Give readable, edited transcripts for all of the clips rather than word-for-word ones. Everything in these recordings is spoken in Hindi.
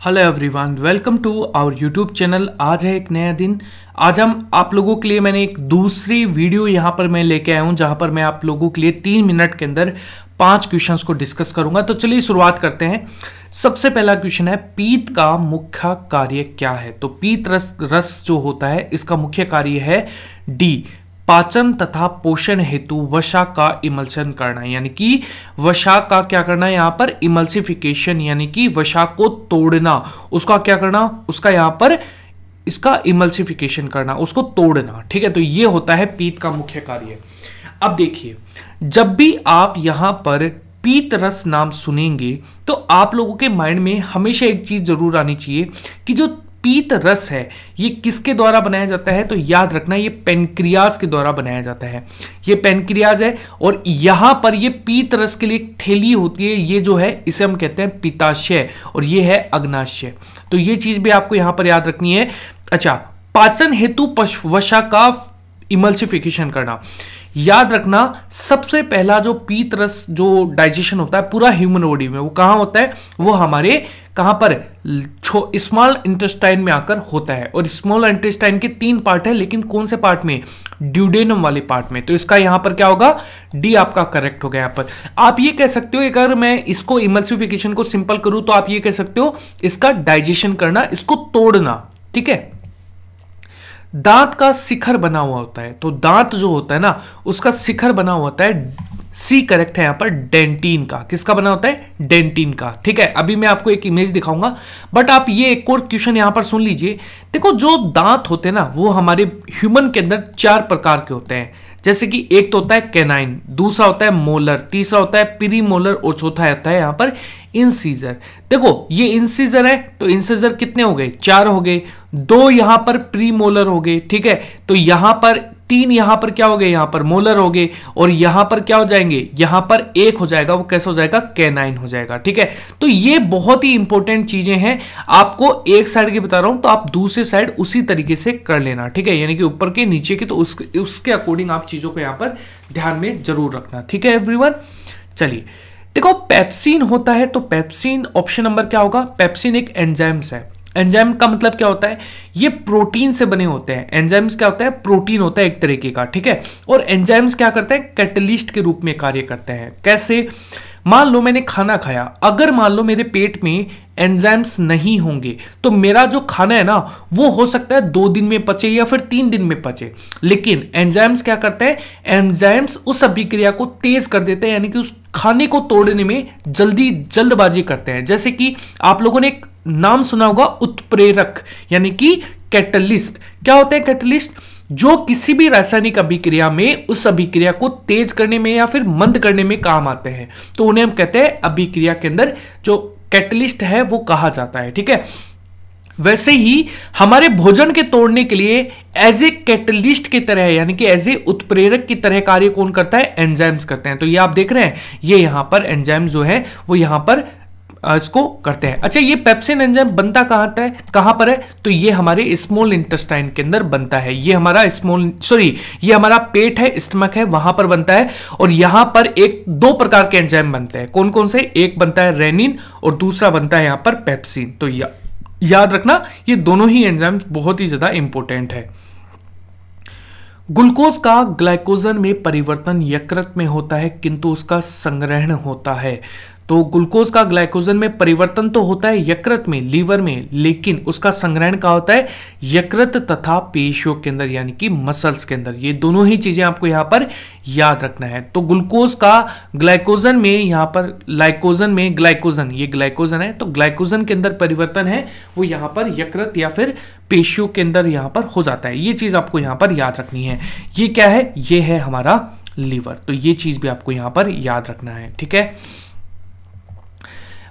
Hello everyone, welcome to our YouTube channel. आज है एक नया दिन। आज हम आप लोगों के लिए मैंने एक दूसरी वीडियो यहाँ पर मैं लेके आया हूँ, जहाँ पर मैं आप लोगों के लिए 3 मिनट के अंदर 5 क्वेश्चंस को डिस्कस करूंगा। तो चलिए शुरुआत करते हैं। सबसे पहला क्वेश्चन है, पीत का मुख्य कार्य क्या है? तो पीत रस जो होता है इसका मुख्य कार्य है डी, पाचन तथा पोषण हेतु वसा का इमल्शन करना, यानी कि वसा का क्या करना है यहाँ पर, इमल्सिफिकेशन, यानी कि वसा को तोड़ना, उसका क्या करना, उसका यहाँ पर इसका इमल्सिफिकेशन करना, उसको तोड़ना। ठीक है, तो ये होता है पीत का मुख्य कार्य। अब देखिए, जब भी आप यहां पर पीत रस नाम सुनेंगे तो आप लोगों के माइंड में हमेशा एक चीज जरूर आनी चाहिए कि जो पीत रस है ये किसके द्वारा बनाया जाता है? तो याद रखना, ये पेनक्रियाज के द्वारा बनाया जाता है। ये पेनक्रियाज है और यहां पर ये पीत रस के लिए एक थैली होती है, ये जो है इसे हम कहते हैं पित्ताशय और ये है अग्नाशय। तो ये चीज भी आपको यहां पर याद रखनी है। अच्छा, पाचन हेतु वसा का इमल्सिफिकेशन करना, याद रखना सबसे पहला जो पीत रस जो डाइजेशन होता है पूरा ह्यूमन बॉडी में, वो कहां होता है? वो हमारे कहां पर, स्मॉल इंटेस्टाइन में आकर होता है। और स्मॉल इंटेस्टाइन के 3 पार्ट है, लेकिन कौन से पार्ट में? ड्यूडेनम वाले पार्ट में। तो इसका यहां पर क्या होगा? डी आपका करेक्ट होगा। यहां पर आप ये कह सकते हो, अगर मैं इसको इमल्सिफिकेशन को सिंपल करूं तो आप ये कह सकते हो इसका डाइजेशन करना, इसको तोड़ना। ठीक है, दांत का शिखर बना हुआ होता है, तो दांत जो होता है ना उसका शिखर बना हुआ होता है, सी करेक्ट है यहां पर, डेंटिन का। किसका बना होता है? डेंटिन का। ठीक है, अभी मैं आपको एक इमेज दिखाऊंगा, बट आप ये एक और क्वेश्चन यहां पर सुन लीजिए। देखो, जो दांत होते हैं ना वो हमारे ह्यूमन के अंदर 4 प्रकार के होते हैं। जैसे कि एक तो होता है कैनाइन, दूसरा होता है मोलर, तीसरा होता है प्रीमोलर और चौथा होता है यहां पर इंसीजर। देखो, ये इंसीजर है तो इंसीजर कितने हो गए? 4 हो गए, 2 यहां पर प्रीमोलर हो गए। ठीक है, तो यहां पर 3 यहां पर क्या हो गए? यहां पर मोलर हो गए, और यहां पर क्या हो जाएंगे? यहां पर 1 हो जाएगा, वो कैसे हो जाएगा? कैनाइन हो जाएगा। ठीक है, तो ये बहुत ही इंपॉर्टेंट चीजें हैं। आपको एक साइड की बता रहा हूं तो आप दूसरी साइड उसी तरीके से कर लेना। ठीक है, यानी कि ऊपर के नीचे की, तो उसके अकॉर्डिंग आप चीजों को यहां पर ध्यान में जरूर रखना। ठीक है एवरीवन, चलिए देखो, पेप्सिन होता है, तो पेप्सिन ऑप्शन नंबर क्या होगा? पेप्सिन एक एंजाइम्स है। एंजाइम का मतलब क्या होता है? ये प्रोटीन से बने होते हैं। एंजाइम्स क्या होता है? प्रोटीन होता है एक तरीके का। ठीक है, और एंजाइम्स क्या करते हैं? कैटलिस्ट के रूप में कार्य करते हैं। कैसे? मान लो मैंने खाना खाया, अगर मान लो मेरे पेट में एंजाइम्स नहीं होंगे तो मेरा जो खाना है ना वो हो सकता है 2 दिन में पचे या फिर 3 दिन में पचे। लेकिन एंजाइम्स क्या करते हैं? एंजाइम्स उस अभिक्रिया को तेज कर देते हैं, यानी कि उस खाने को तोड़ने में जल्दबाजी करते हैं। जैसे कि आप लोगों ने एक नाम सुना होगा, उत्प्रेरक, यानी कि कैटलिस्ट। क्या होते हैं कैटलिस्ट? जो किसी भी रासायनिक अभिक्रिया में उस अभिक्रिया को तेज करने में या फिर मंद करने में काम आते हैं, तो उन्हें हम कहते हैं अभिक्रिया के अंदर जो कैटलिस्ट है वो कहा जाता है। ठीक है, वैसे ही हमारे भोजन के तोड़ने के लिए एज ए कैटलिस्ट की तरह, यानी कि एज ए उत्प्रेरक की तरह कार्य कौन करता है? एंजाइम्स करते हैं। तो ये आप देख रहे हैं, ये यहां पर एंजाइम जो है वो यहां पर इसको करते हैं। अच्छा, ये पेप्सिन एंजाइम बनता कहां पर है? तो ये हमारे स्मॉल इंटेस्टाइन के अंदर बनता है। ये हमारा ये हमारा पेट है, स्टमक है, वहां पर बनता है। और यहां पर 2 प्रकार के एंजाइम बनते हैं। कौन कौन से? एक बनता है रेनिन और दूसरा बनता है यहां पर पेप्सिन। तो याद रखना, ये दोनों ही एंजाइम बहुत ही ज्यादा इंपॉर्टेंट है। ग्लूकोज का ग्लाइकोजन में परिवर्तन यकृत में होता है, किंतु उसका संग्रहण होता है। तो ग्लूकोज का ग्लाइकोजन में परिवर्तन तो होता है यकृत में, लीवर में, लेकिन उसका संग्रहण कहाँ होता है? यकृत तथा पेशियों के अंदर, यानी कि मसल्स के अंदर। ये दोनों ही चीजें आपको यहां पर याद रखना है। तो ग्लूकोज का ग्लाइकोजन में, यहां पर लाइकोजन में ग्लाइकोजन, ये ग्लाइकोजन है, तो ग्लाइकोजन के अंदर परिवर्तन है वो यहां पर यकृत या फिर पेशियों के अंदर यहां पर हो जाता है। ये चीज आपको यहां पर याद रखनी है। ये क्या है? ये है हमारा लीवर। तो ये चीज भी आपको यहां पर याद रखना है। ठीक है,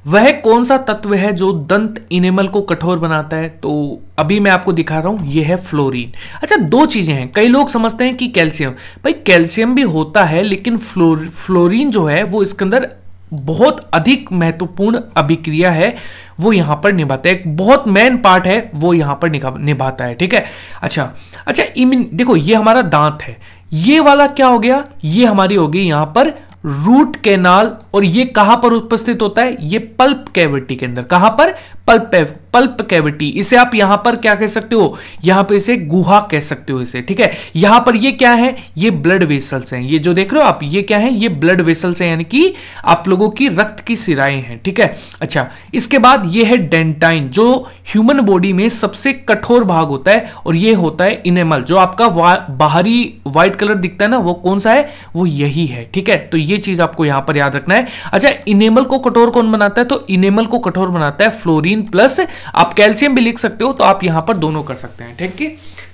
वह कौन सा तत्व है जो दंत इनेमल को कठोर बनाता है? तो अभी मैं आपको दिखा रहा हूं, यह है फ्लोरीन। अच्छा, 2 चीजें हैं। कई लोग समझते हैं कि कैल्शियम, भाई कैल्शियम भी होता है, लेकिन फ्लोरीन जो है वो इसके अंदर बहुत अधिक महत्वपूर्ण अभिक्रिया है, वो यहां पर निभाता है। एक बहुत मेन पार्ट है वो यहां पर निभाता है। ठीक है, अच्छा, देखो ये हमारा दांत है, ये वाला क्या हो गया? ये हमारी हो गई यहां पर रूट कैनाल, और ये कहां पर उपस्थित होता है? ये पल्प कैविटी के अंदर। कहां पर? Pulp cavity. इसे आप यहां पर क्या कह सकते हो? यहां पे इसे गुहा कह सकते हो इसे, ठीक है। यहां पर ये क्या है? ये ब्लड वेसल्स हैं। ये जो देख रहे हो आप, ये क्या है? ये ब्लड वेसल्स हैं, यानी कि आप लोगों की रक्त की सिराएं हैं, ठीक है। अच्छा, इसके बाद ये है डेंटाइन, जो ह्यूमन बॉडी में सबसे कठोर भाग होता है, और ये होता है इनेमल। जो आपका बाहरी व्हाइट कलर दिखता है ना, वो कौन सा है? वो यही है, ठीक है। तो ये चीज आपको यहां पर याद रखना है। अच्छा, इनेमल को कठोर कौन बनाता है? तो इनेमल को कठोर बनाता है फ्लोरीन प्लस, आप कैल्शियम भी लिख सकते हो, तो आप यहां पर दोनों कर सकते हैं,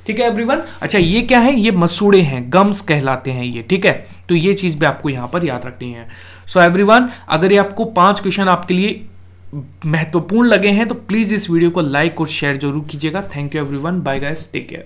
ठीक है एवरीवन। अच्छा, ये क्या है? ये मसूड़े हैं, गम्स कहलाते हैं ये, ठीक है। तो ये चीज भी आपको यहां पर याद रखनी है। सो एवरीवन, अगर ये आपको 5 क्वेश्चन आपके लिए महत्वपूर्ण लगे हैं तो प्लीज इस वीडियो को लाइक और शेयर जरूर कीजिएगा। Thank you everyone, bye guys, take care.